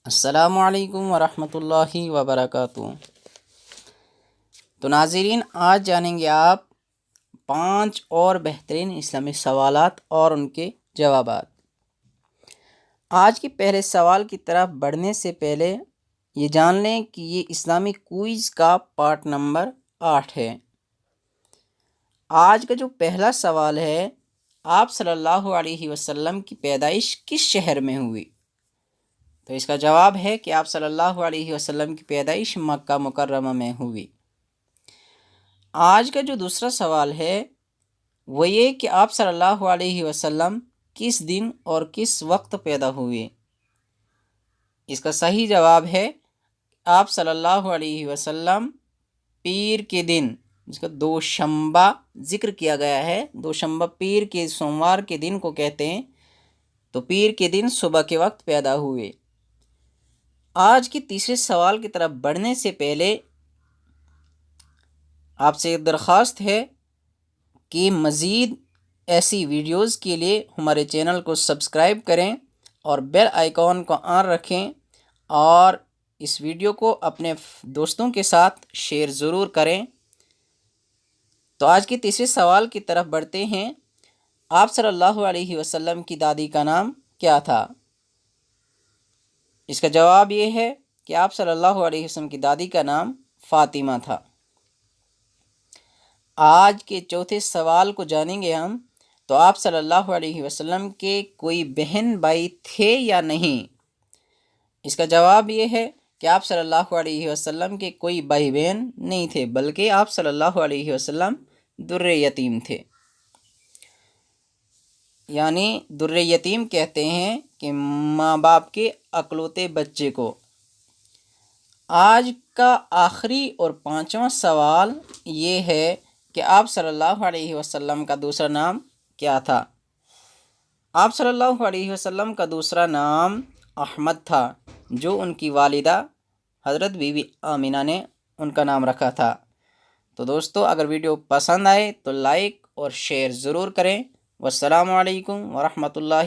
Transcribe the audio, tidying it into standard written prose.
السلام علیکم ورحمۃ اللہ وبرکاتہ۔ تو ناظرین، آج جانیں گے آپ 5 اور بہترین اسلامی سوالات اور ان کے جوابات۔ آج کے پہلے سوال کی طرف بڑھنے سے پہلے یہ جان لیں کہ یہ اسلامی کوئز کا پارٹ نمبر 8 ہے۔ آج کا جو پہلا سوال ہے، آپ صلی اللہ علیہ وسلم کی پیدائش کس شہر میں ہوئی؟ تو اس کا جواب ہے کہ آپ صلی اللہ علیہ وسلم کی پیدائش مکہ مکرمہ میں ہوئی۔ آج کا جو دوسرا سوال ہے وہ یہ کہ آپ صلی اللہ علیہ وسلم کس دن اور کس وقت پیدا ہوئے؟ اس کا صحیح جواب ہے آپ صلی اللہ علیہ وسلم پیر کے دن، جس کا دوشنبہ ذکر کیا گیا ہے، دوشنبہ پیر کے سوموار کے دن کو کہتے ہیں، تو پیر کے دن صبح کے وقت پیدا ہوئے۔ آج کی تیسرے سوال کی طرف بڑھنے سے پہلے آپ سے ایک درخواست ہے کہ مزید ایسی ویڈیوز کے لیے ہمارے چینل کو سبسکرائب کریں اور بیل آئیکن کو آن رکھیں، اور اس ویڈیو کو اپنے دوستوں کے ساتھ شیئر ضرور کریں۔ تو آج کے تیسرے سوال کی طرف بڑھتے ہیں۔ آپ صلی اللہ علیہ وسلم کی دادی کا نام کیا تھا؟ اس کا جواب یہ ہے کہ آپ صلی اللہ علیہ وسلم کی دادی کا نام فاطمہ تھا۔ آج کے چوتھے سوال کو جانیں گے ہم، تو آپ صلی اللہ علیہ وسلم کے کوئی بہن بھائی تھے یا نہیں؟ اس کا جواب یہ ہے کہ آپ صلی اللہ علیہ وسلم کے کوئی بھائی بہن نہیں تھے، بلکہ آپ صلی اللہ علیہ وسلم در یتیم تھے۔ یعنی در یتیم کہتے ہیں کہ ماں باپ کے اکلوتے بچے کو۔ آج کا آخری اور 5واں سوال یہ ہے کہ آپ صلی اللہ علیہ وسلم کا دوسرا نام کیا تھا؟ آپ صلی اللہ علیہ وسلم کا دوسرا نام احمد تھا، جو ان کی والدہ حضرت بی بی آمینہ نے ان کا نام رکھا تھا۔ تو دوستو، اگر ویڈیو پسند آئے تو لائک اور شیئر ضرور کریں۔ والسلام علیکم ورحمۃ اللہ